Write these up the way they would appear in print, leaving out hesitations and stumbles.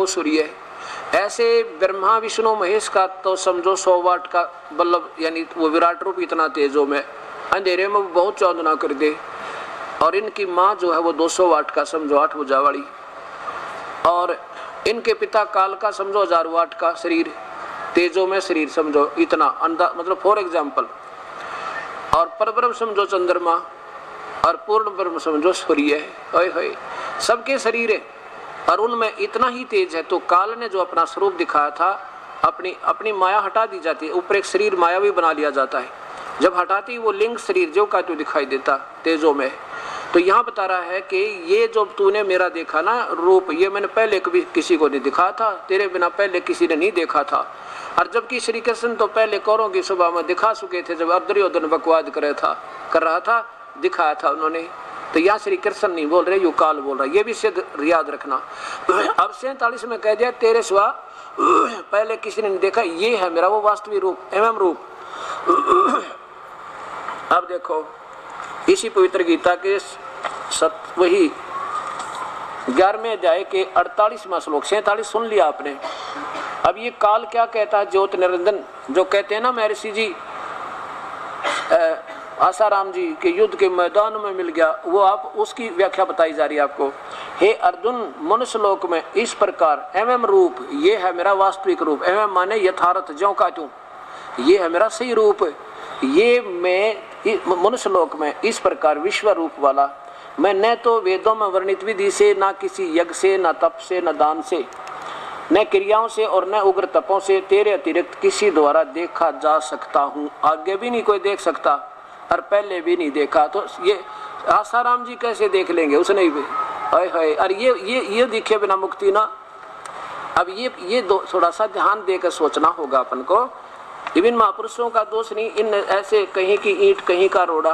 वो सूर्य है। ऐसे ब्रह्मा विष्णु महेश का तो समझो 100 वाट का बल्ब, यानी वो विराट रूप इतना तेजो में अंधेरे में बहुत चौंधना कर दे। और इनकी माँ जो है वो 200 वाट का समझो 8 भुजा वाली, और इनके पिता काल का समझो 1000 वाट का शरीर, तेजो में शरीर समझो इतना अंधा, मतलब फॉर एग्जाम्पल। और परब्रह्म समझो चंद्रमा, और पूर्ण ब्रह्म समझो सूर्य है। सबके शरीर है और उनमें इतना ही तेज है। तो काल ने जो अपना स्वरूप दिखाया था, अपनी माया हटा दी जाती है, ऊपर एक शरीर माया भी बना लिया जाता है। जब हटाती वो लिंग शरीर जो का तो दिखाई देता तेजो में। तो यहाँ बता रहा है कि ये जो तूने मेरा देखा ना रूप, ये मैंने पहले कभी किसी को नहीं दिखाया था, तेरे बिना पहले किसी ने नहीं देखा था। और जबकि श्री कृष्ण तो पहले कौरों की सभा में दिखा चुके थे, जब दुर्योधन बकवाद कर रहा था, दिखाया था उन्होंने। तो यहाँ श्री कृष्ण नहीं बोल रहे, यू काल बोल रहा है, ये भी सिद्ध याद रखना। अब 47 में कह दिया तेरे सिवा पहले किसी ने नहीं देखा, ये है मेरा वो वास्तविक रूप, एवं रूप। अब देखो इसी पवित्र गीता के वही 11वें अध्याय के 48वां श्लोक, 47 सुन लिया आपने। अब ये काल क्या कहता है, ज्योत निरंजन जो कहते हैं ना महर्षि जी आसाराम जी के युद्ध के मैदान में मिल गया, वो आप उसकी व्याख्या बताई जा रही है आपको। हे अर्जुन, मनुष्य लोक में इस प्रकार एवं रूप, ये है मेरा वास्तविक रूप, एवं माने यथार्थ ज्यों का त्यों, ये है मेरा सही रूप। ये मैं मनुष्य लोक में इस प्रकार विश्व रूप वाला, मैं न तो वेदों में वर्णित विधि से, ना किसी यज्ञ से, ना तप से, न दान से, न क्रियाओं से और न उग्र तपों से तेरे अतिरिक्त किसी द्वारा देखा जा सकता हूँ। आगे भी नहीं कोई देख सकता और पहले भी नहीं देखा, तो ये आसाराम जी कैसे देख लेंगे, उसने भी हाय। और ये दिखे बिना मुक्ति ना। अब ये थोड़ा सा ध्यान देकर सोचना होगा अपन को। विभिन्न महापुरुषों का दोष नहीं, इन ऐसे कहीं की ईंट कहीं का रोड़ा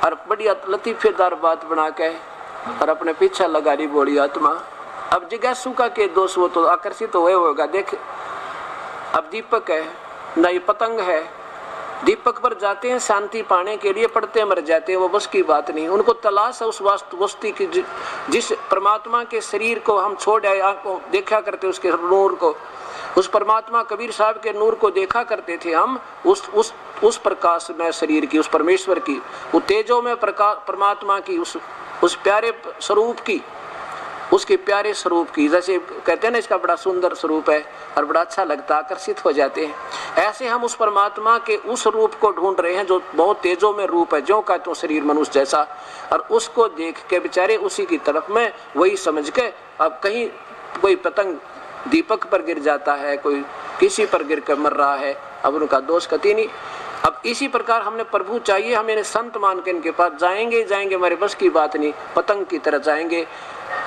और बढ़िया लतीफेदार बात बना के और अपने पीछे लगा रही बोली आत्मा। अब जिज्ञासु का के दोष, वो तो आकर्षित हुए होगा। देख अब दीपक है ना, ये पतंग है, दीपक पर जाते हैं शांति पाने के लिए, पड़ते मर जाते हैं, वो बस की बात नहीं। उनको तलाश है उस वस्तु की, जिस परमात्मा के शरीर को हम छोड़ आए, आपको देखा करते उसके नूर को, उस परमात्मा कबीर साहब के नूर को देखा करते थे हम, उस प्रकाश में शरीर की, उस परमेश्वर की, वो तेजो में प्रकाश परमात्मा की, उस प्यारे स्वरूप की, उसके प्यारे स्वरूप की। जैसे कहते हैं ना इसका बड़ा सुंदर स्वरूप है और बड़ा अच्छा लगता, आकर्षित हो जाते हैं। ऐसे हम उस परमात्मा के उस रूप को ढूंढ रहे हैं जो बहुत तेजो में रूप है, जो का तो शरीर मनुष्य जैसा, और उसको देख के बेचारे उसी की तरफ में वही समझ के, अब कहीं कोई पतंग दीपक पर गिर जाता है, कोई किसी पर गिर कर मर रहा है, अब उनका दोष कति नहीं। अब इसी प्रकार हमने प्रभु चाहिए, हम इन्हें संत मान के इनके पास जाएंगे, हमारे बस की बात नहीं, पतंग की तरह जाएंगे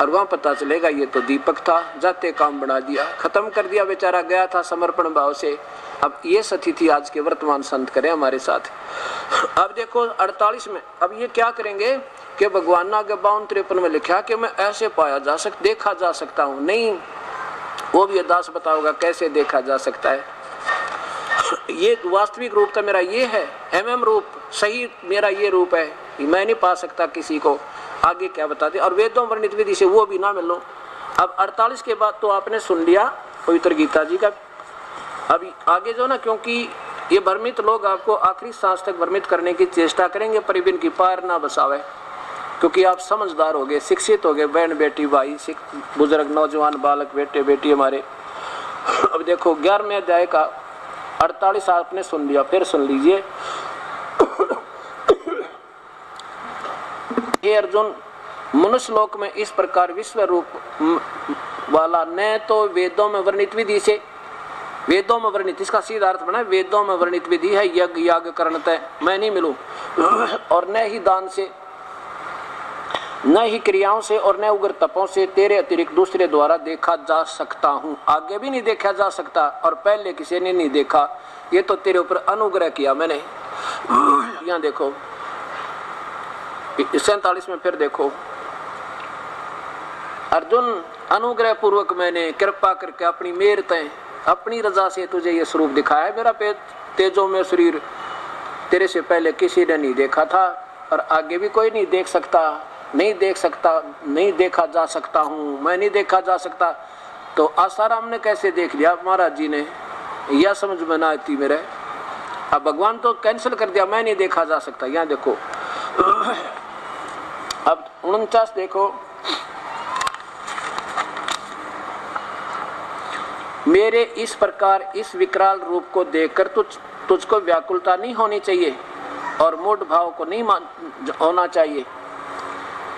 और वहाँ पता चलेगा ये तो दीपक था, जाते काम बना दिया, खत्म कर दिया, बेचारा गया था समर्पण भाव से। अब ये स्थिति आज के वर्तमान संत करें हमारे साथ। अब देखो 48 में, अब ये क्या करेंगे कि भगवान ने आगे 52-53 में लिखा कि मैं ऐसे पाया जा सकता, देखा जा सकता हूँ। नहीं, वो भी अरदास बताओगा कैसे देखा जा सकता है। ये वास्तविक रूप तो मेरा ये है, एवं रूप सही मेरा ये रूप है, मैं नहीं पा सकता किसी को। आगे क्या बताते, और वेदों वर्णित विधि से वो भी ना मिलो। अब 48 के बाद तो आपने सुन लिया पवित्र गीता जी का। अभी आगे जो ना, क्योंकि ये भ्रमित लोग आपको आखिरी सांस तक भ्रमित करने की चेष्टा करेंगे, पर बिन की पार ना बसावे, क्योंकि आप समझदार हो गए, शिक्षित हो गए, बहन बेटी भाई, बुजुर्ग नौजवान बालक बेटे बेटी हमारे। अब देखो 11वें अध्याय का 48 आपने सुन लिया, फिर सुन लीजिए। हे अर्जुन, मनुष्य लोक में इस प्रकार विश्व रूप वाला न तो वेदों में वर्णित विधि से, वेदों में वर्णित, इसका सीधा अर्थ बना वेदों में वर्णित विधि है यज्ञ याग करणतः मैं नहीं मिलूं, और न ही दान से, न ही क्रियाओं से, और न उग्र तपों से तेरे अतिरिक्त दूसरे द्वारा देखा जा सकता हूँ। आगे भी नहीं देखा जा सकता और पहले किसी ने नहीं देखा, ये तो तेरे ऊपर अनुग्रह किया मैंने। यहाँ देखो 47 में फिर देखो, अर्जुन अनुग्रह पूर्वक मैंने कृपा करके अपनी मेर तय अपनी रजा से तुझे ये स्वरूप दिखाया है। मेरा तेजो में शरीर तेरे से पहले किसी ने नहीं देखा था और आगे भी कोई नहीं देख सकता, नहीं देख सकता, नहीं देखा जा सकता हूँ, मैं नहीं देखा जा सकता। तो आसाराम ने कैसे देख लिया महाराज जी ने, यह समझ में ना आती मेरे। अब भगवान तो कैंसिल कर दिया, मैं नहीं देखा जा सकता। यहाँ देखो अब 49 देखो, मेरे इस प्रकार इस विकराल रूप को देखकर तुझको व्याकुलता नहीं होनी चाहिए और मूढ़ भाव को नहीं होना चाहिए।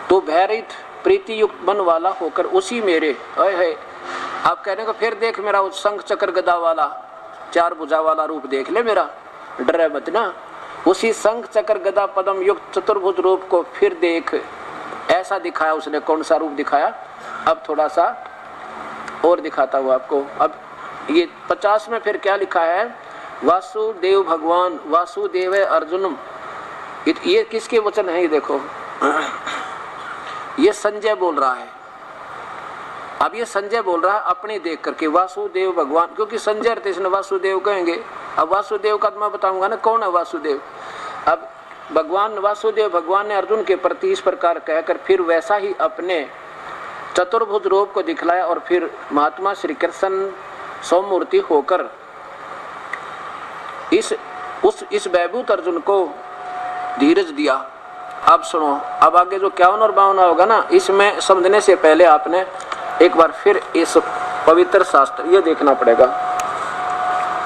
तो भयरहित प्रीति युक्त मन वाला होकर उसी मेरे है आप कहने को फिर देख मेरा उस शंख चक्र गदा वाला 4 भुजा वाला रूप देख ले मेरा, डरे मत ना। उसी शंख चक्र गदा पद्म युक्त चतुर्भुज रूप को फिर देख। ऐसा दिखाया उसने। कौन सा रूप दिखाया? अब थोड़ा सा और दिखाता हूँ आपको। अब ये 50 में फिर क्या लिखा है? वासुदेव भगवान, वासुदेव अर्जुनम। ये किसके वचन है? ये देखो ये संजय बोल रहा है। अब ये संजय बोल रहा है अपने देख करके, वासुदेव भगवान, क्योंकि संजय कृष्ण वासुदेव कहेंगे। अब वासुदेव का मैं बताऊंगा ना कौन है वासुदेव। अब भगवान वासुदेव भगवान ने अर्जुन के प्रति इस प्रकार कहकर फिर वैसा ही अपने चतुर्भुज रूप को दिखलाया और फिर महात्मा श्री कृष्ण सौमूर्ति होकर इस वैभूत अर्जुन को धीरज दिया। अब सुनो, अब आगे जो 51 और 52 होगा ना, इसमें समझने से पहले आपने एक बार फिर इस पवित्र शास्त्र ये देखना पड़ेगा।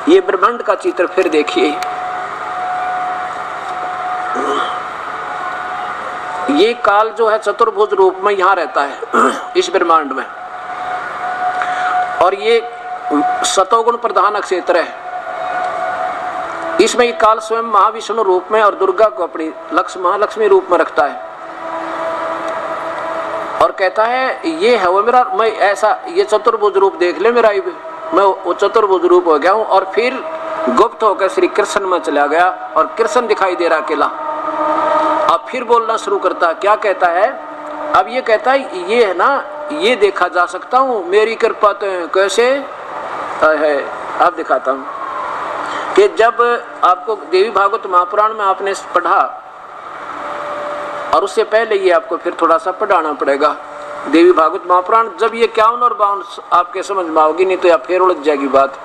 ये ब्रह्मांड का चित्र फिर देखिए। ये काल जो है चतुर्भुज रूप में यहाँ रहता है इस ब्रह्मांड में, और ये सतोगुण प्रधान क्षेत्र है। इसमें ये काल स्वयं महाविष्णु रूप में और दुर्गा को अपनी महालक्ष्मी रूप में रखता है और कहता है ये है वो मेरा, मैं ऐसा ये चतुर्भुज रूप देख ले मेरा, मैं वो चतुर्भुज रूप हो गया हूँ। और फिर गुप्त होकर श्री कृष्ण में चला गया और कृष्ण दिखाई दे रहा अकेला। अब फिर बोलना शुरू करता, क्या कहता है? अब ये कहता है ये है ना, ये देखा जा सकता हूँ मेरी कृपा तो कैसे है। अब दिखाता हूँ कि जब आपको देवी भागवत महापुराण में आपने पढ़ा, और उससे पहले ये आपको फिर थोड़ा सा पढ़ाना पड़ेगा देवी भागवत महापुराण। जब ये 51 और 52 आपके समझ में आओगी, नहीं तो या फिर उलझ जाएगी बात,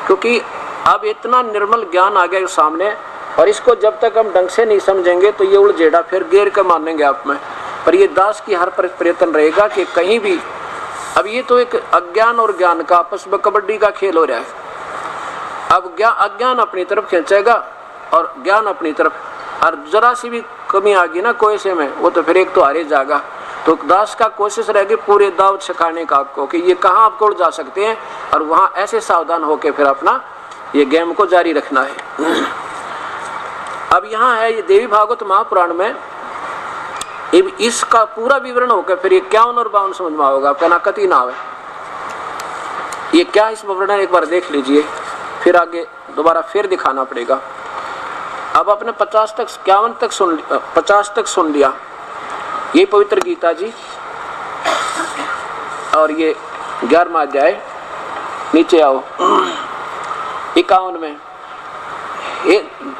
क्योंकि अब इतना निर्मल ज्ञान आ गया सामने, और इसको जब तक हम ढंग से नहीं समझेंगे तो ये उलझेड़ा फिर गेर के मानेंगे आप में। पर ये दास की हर प्रयत्न रहेगा कि कहीं भी, अब ये तो एक अज्ञान और ज्ञान का आपस में कबड्डी का खेल हो रहा है। अब अज्ञान अपनी तरफ खींचेगा और ज्ञान अपनी तरफ, और जरा सी भी कमी आ गई ना कोई से में, वो तो फिर एक तो हारे जाएगा। तो दास का कोशिश रहेगी पूरे दाव सिखाने का आपको कि ये कहाँ आपको उड़ जा सकते हैं, और वहाँ ऐसे सावधान होकर फिर अपना ये गेम को जारी रखना है। अब यहाँ है ये देवी भागवत महापुराण में इसका पूरा विवरण होकर फिर ये 51 और 52 समझ में होगा, आपका ना कति ना आवे। ये क्या इस विवरण एक बार देख लीजिए, फिर आगे दोबारा फिर दिखाना पड़ेगा। अब आपने 50 तक 51 तक 50 तक सुन लिया, ये पवित्र गीता जी, और ये 11वां अध्याय। नीचे आओ 51 में,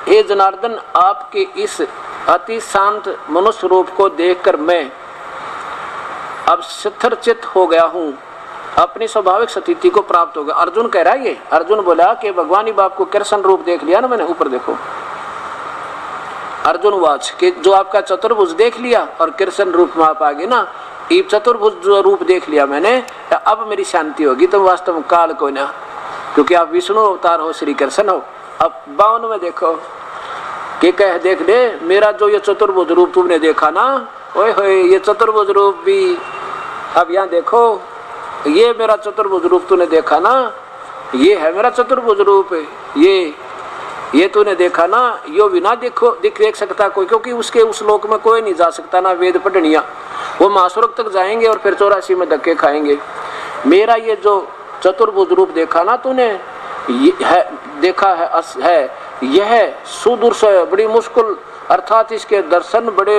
हे जनार्दन आपके इस अति शांत मनुष्य रूप को देखकर मैं अब स्थिरचित्त हो गया हूँ, अपनी स्वाभाविक स्थिति को प्राप्त हो गया। अर्जुन कह रहा है ये, अर्जुन बोला कि भगवान ही बाप को कृष्ण रूप देख लिया ना मैंने, ऊपर देखो अर्जुन वाच कि जो आपका चतुर्भुज देख लिया और कृष्ण रूप में आप आ गए ना, ये चतुर्भुज जो रूप देख लिया मैंने, अब मेरी शांति होगी। तो वास्तव में काल कोई ना, क्योंकि आप विष्णु अवतार हो, श्री कृष्ण हो। अब 52 में देखो कि कह देख ले मेरा जो ये चतुर्भुज रूप तुमने देखा ना, ओए होए ये चतुर्भुज रूप भी, अब यहाँ देखो ये मेरा चतुर्भुज रूप तूने देखा ना, ये है मेरा चतुर्भुज रूप, ये तूने देखा ना, यो बिना देख सकता कोई, क्योंकि उसके उस लोक में कोई नहीं जा सकता ना वेद पढ़निया, वो महास्वर्ग तक जाएंगे और फिर 84 में धक्के खाएंगे। मेरा ये जो चतुर्भुज रूप देखा ना तूने, ये है देखा है यह सुदूरस बड़ी मुश्किल, अर्थात इसके दर्शन बड़े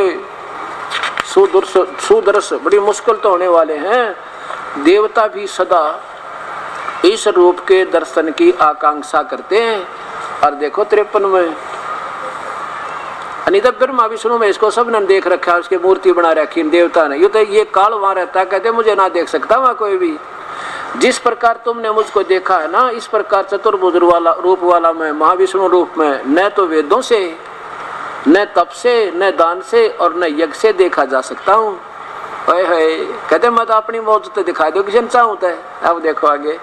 सुदर्श बड़ी मुश्किल तो होने वाले हैं। देवता भी सदा इस रूप के दर्शन की आकांक्षा करते हैं। और देखो 53 में, अनिता ब्रह्मा विष्णु में इसको सब ने देख रखा है, उसकी मूर्ति बना रखी देवता ने। ये तो ये काल वहां रहता है, कहते मुझे ना देख सकता वहां कोई भी। जिस प्रकार तुमने मुझको देखा है ना, इस प्रकार चतुर्भुज रूप वाला मैं महाविष्णु रूप में न तो वेदों से, न तप से, न दान से और न यज्ञ से देखा जा सकता हूँ। कहते मैं तो अपनी मौज तो दिखा दो किसी ने चाहूँ तो। अब देखो आगे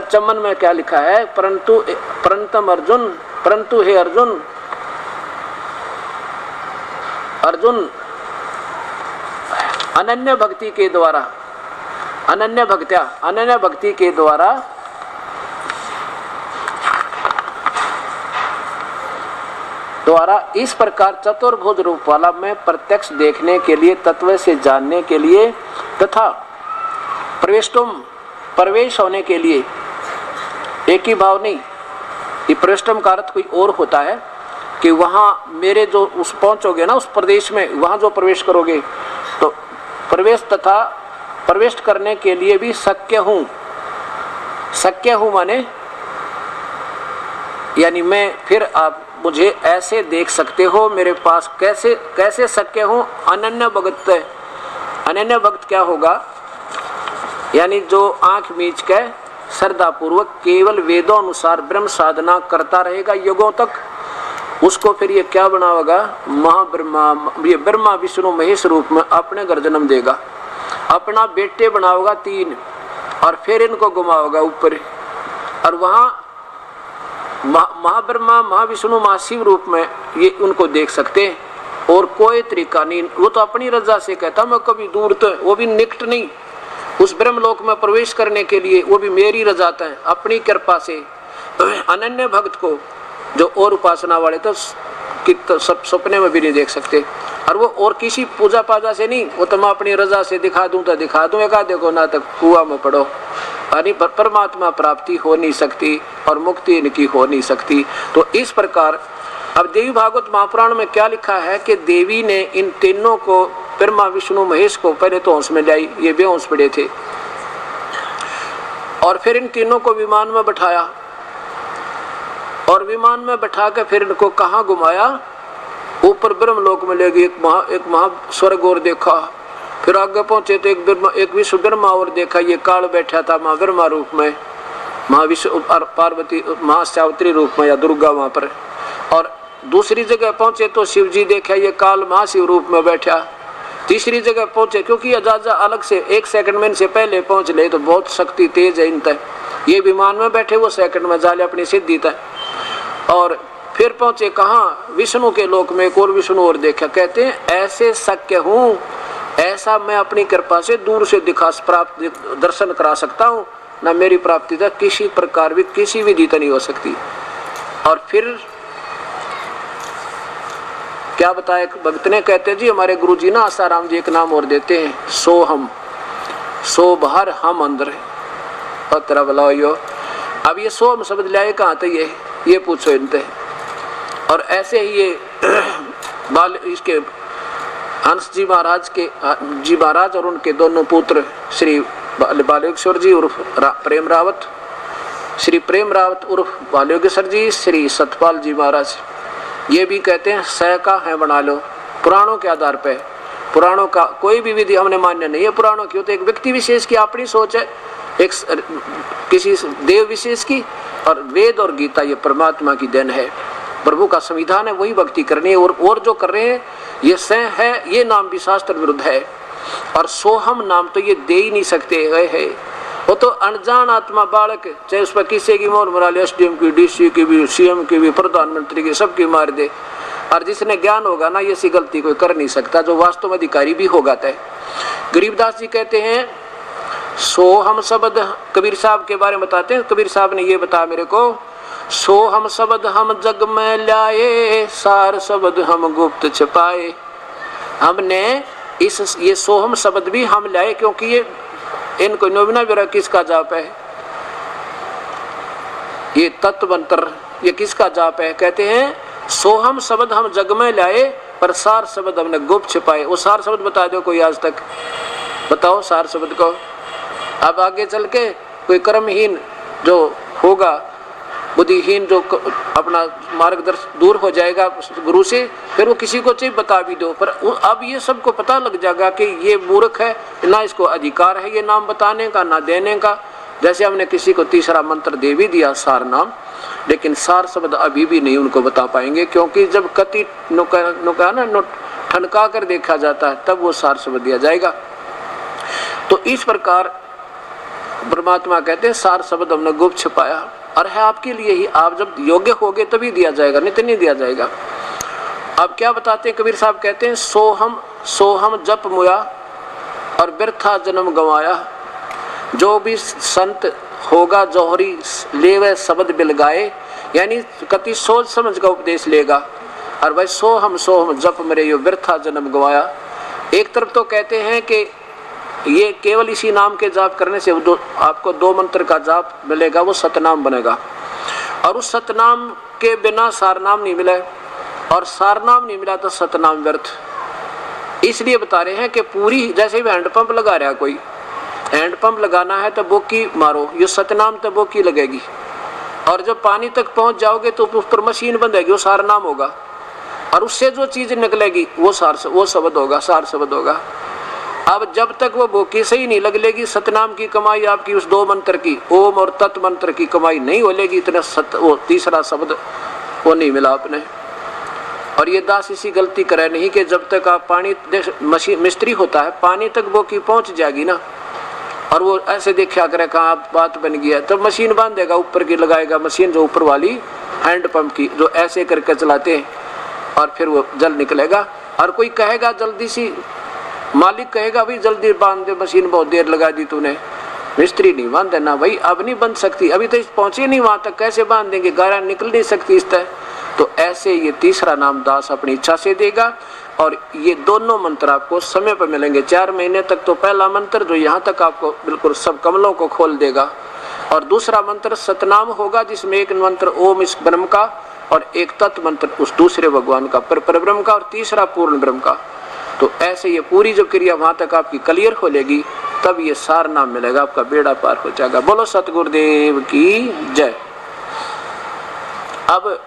चमन में क्या लिखा है, परंतु हे अर्जुन अनन्य भक्ति के द्वारा, अनन्य भक्ति के द्वारा इस प्रकार चतुर्भुज रूप वाला मैं प्रत्यक्ष देखने के लिए, तत्व से जानने के लिए तथा प्रवेश होने के लिए, एक ही भाव नहीं, ये प्रवेशम का अर्थ कोई और होता है कि वहाँ मेरे जो उस पहुँचोगे ना उस प्रदेश में, वहाँ जो प्रवेश करोगे तो प्रवेश तथा प्रवेश करने के लिए भी शक्य हूँ माने यानी मैं फिर आप मुझे ऐसे देख सकते हो, मेरे पास कैसे शक्य हूँ। अनन्य भक्त क्या होगा, यानी जो आंख मीच के श्रद्धा पूर्वक केवल वेदों अनुसार ब्रह्म साधना करता रहेगा युगों तक, उसको फिर ये क्या बनावेगा, ये ब्रह्मा विष्णु महेश रूप में अपने घर जन्म देगा, अपना बेटे बनावेगा 3 और फिर इनको घुमावेगा ऊपर, और वहाँ महाब्रह्मा महाविष्णु महाशिव रूप में ये उनको देख सकते हैं। और कोई तरीका नहीं, वो तो अपनी रजा से कहता मैं कभी दूर तो, वो भी निकट नहीं, उस ब्रह्मलोक में प्रवेश करने के लिए वो भी मेरी रजाता है अपनी कृपा से। अनन्य भक्त को जो और उपासना वाले तो सब सपने में भी नहीं देख सकते, और वो और किसी पूजा पाजा से नहीं, वो तो मैं अपनी रजा से दिखा दूं तो दिखा दूं, एक देखो ना तक कुआं में पड़ो, यानी परमात्मा प्राप्ति हो नहीं सकती और मुक्ति इनकी हो नहीं सकती। तो इस प्रकार अब देवी भागवत महापुराण में क्या लिखा है कि देवी ने इन तीनों को, ब्रह्मा विष्णु महेश को पहले तो हंस में लाई, ये बेहोश पड़े थे, और फिर इन तीनों को विमान में बैठाया और विमान में बैठा के फिर इनको कहाँ घुमाया, ऊपर ब्रह्मलोक में ले गई, एक महा स्वर्ग और देखा, फिर आगे पहुंचे तो एक विश्व ब्रह्मा और देखा, ये काल बैठा था माँ ब्रह्मा रूप में, महाविश्व पार्वती महासावित्री रूप में या दुर्गा वहां पर, और दूसरी जगह पहुंचे तो शिव जी देखा, ये काल महाशिव रूप में बैठा, तीसरी जगह पहुंचे क्योंकि अजाजा अलग से 1 सेकंड में इनसे पहले पहुंच ले तो बहुत शक्ति तेज है इन तक, ये विमान में बैठे वो सेकंड में जाले अपनी सिद्धि तक, और फिर पहुंचे कहाँ, विष्णु के लोक में, एक और विष्णु और देखा, कहते हैं ऐसे शक्य हूँ, ऐसा मैं अपनी कृपा से दूर से प्राप्त दर्शन करा सकता हूँ, ना मेरी प्राप्ति तक किसी प्रकार भी किसी विधि नहीं हो सकती। और फिर क्या बताया भक्त ने, कहते जी हमारे गुरु जी ना आसाराम जी एक नाम और देते हैं, सोहम, सो बाहर हम अंदर, और तेरा बुलाओ यो। अब ये सोहम शब्द लाए कहाँ थे, ये पूछो इनते। और ऐसे ही ये इसके हंस जी महाराज और उनके दोनों पुत्र श्री बालयोगेश्वर जी उर्फ प्रेम रावत, श्री प्रेम रावत उर्फ बालयोगेश्वर जी, श्री सतपाल जी महाराज, ये भी कहते हैं सह का है बना लो, पुराणों के आधार पे। पुराणों का कोई भी विधि हमने मान्य नहीं है, पुराणों की होते एक व्यक्ति विशेष की अपनी सोच है, एक किसी देव विशेष की, और वेद और गीता ये परमात्मा की देन है, प्रभु का संविधान है, वही भक्ति करनी है। और जो कर रहे हैं ये सह है, ये नाम भी शास्त्र विरुद्ध है, और सोहम नाम तो ये दे ही नहीं सकते है। वो तो अनजान आत्मा बालक, चाहे उस पर किसी की मोर मरा ले, SDM की, DC की भी, CM की भी, प्रधानमंत्री की, सबकी मार दे, और जिसने ज्ञान होगा ना ये सी गलती कोई कर नहीं सकता, जो वास्तव में अधिकारी भी होगा तय। गरीबदास जी कहते हैं सोहम शब्द, कबीर साहब के बारे में बताते हैं, कबीर साहब ने ये बताया मेरे को, सोहम शब्द हम जग में लाए, सार शब्द हम गुप्त छुपाए। हमने ये सोहम शब्द भी हम लाए, क्योंकि ये इनको नोबिना विरा किसका जाप है, ये तत्वंतर ये किसका जाप है। कहते हैं सोहम शब्द हम जग में लाए, पर सार शब्द हमने गुप्त छिपाए। वो सार शब्द बता दो कोई आज तक, बताओ सार शब्द को। अब आगे चल के कोई कर्महीन जो होगा, बुद्धिहीन जो अपना मार्गदर्शन दूर हो जाएगा गुरु से, फिर वो किसी को चाहिए बता भी दो, पर अब ये सबको पता लग जाएगा कि ये मूर्ख है, ना इसको अधिकार है ये नाम बताने का ना देने का, जैसे हमने किसी को तीसरा मंत्र दे भी दिया सार नाम, लेकिन सार शब्द अभी भी नहीं उनको बता पाएंगे, क्योंकि जब कति ठनका कर देखा जाता है तब वो सार शब्द दिया जाएगा। तो इस प्रकार परमात्मा कहते हैं सार शब्द हमने गुप्त छिपाया और है आपके लिए ही, आप जब योग्य होगे तभी दिया जाएगा, नहीं तो नहीं दिया जाएगा। अब क्या बताते हैं कबीर साहब, कहते हैं सोहम सोहम जप मुया और बिरथा जन्म गंवाया, जो भी संत होगा जौहरी लेवे शब्द बिलगाए, यानी कति सोच समझ का उपदेश लेगा और भाई सोहम जप मरे यो बिरथा जन्म गंवाया। एक तरफ तो कहते हैं कि ये केवल इसी नाम के जाप करने से आपको 2 मंत्र का जाप मिलेगा, वो सतनाम बनेगा, और उस सतनाम के बिना सारनाम नहीं मिला और सारनाम नहीं मिला तो सतनाम व्यर्थ। इसलिए बता रहे हैं कि पूरी, जैसे भी हैंडपंप लगा रहा है कोई, हैंडपंप लगाना है तो बोकी मारो, ये सतनाम तो बोकी लगेगी, और जब पानी तक पहुंच जाओगे तो उस पर मशीन बंधेगी, वो सारनाम होगा, और उससे जो चीज निकलेगी वो शब्द होगा, सार शब्द होगा। अब जब तक वो बोकी सही नहीं लगेगी, सतनाम की कमाई आपकी उस 2 मंत्र की ओम और तत् मंत्र की कमाई नहीं होलेगी, इतना वो तीसरा शब्द वो नहीं मिला आपने। और ये दास इसी गलती करे नहीं कि जब तक आप पानी, मशीन मिस्त्री होता है, पानी तक बोकी पहुंच जाएगी ना, और वो ऐसे देखा करे कहाँ बात बन गया, तब मशीन बांध देगा, ऊपर की लगाएगा मशीन, जो ऊपर वाली हैंडपंप की, जो ऐसे करके चलाते हैं, और फिर वो जल निकलेगा। और कोई कहेगा जल्दी सी, मालिक कहेगा भाई जल्दी बांध दे, मशीन बहुत देर लगा दी तूने, मिस्त्री नहीं बांध देना भाई, अब नहीं बन सकती, अभी तो पहुंचे नहीं वहां तक, कैसे बांध देंगे, गारा निकल नहीं सकती इस तरह। तो ऐसे ये तीसरा नाम दास अपनी इच्छा से देगा, और ये दोनों मंत्र आपको समय पर मिलेंगे। 4 महीने तक तो पहला मंत्र जो यहाँ तक आपको बिल्कुल सब कमलों को खोल देगा, और दूसरा मंत्र सतनाम होगा, जिसमें एक मंत्र ओम इस ब्रह्म का और एक तत्व मंत्र उस दूसरे भगवान का पर ब्रह्म का, और तीसरा पूर्ण ब्रह्म का। तो ऐसे ये पूरी जो क्रिया वहां तक आपकी क्लियर हो लेगी, तब ये सार नाम मिलेगा, आपका बेड़ा पार हो जाएगा। बोलो सतगुरुदेव की जय। अब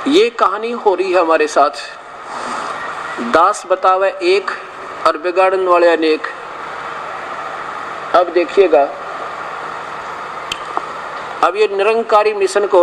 ये कहानी हो रही है हमारे साथ, दास बतावे एक और बिगाड़न वाले अनेक। अब देखिएगा, अब ये निरंकारी मिशन को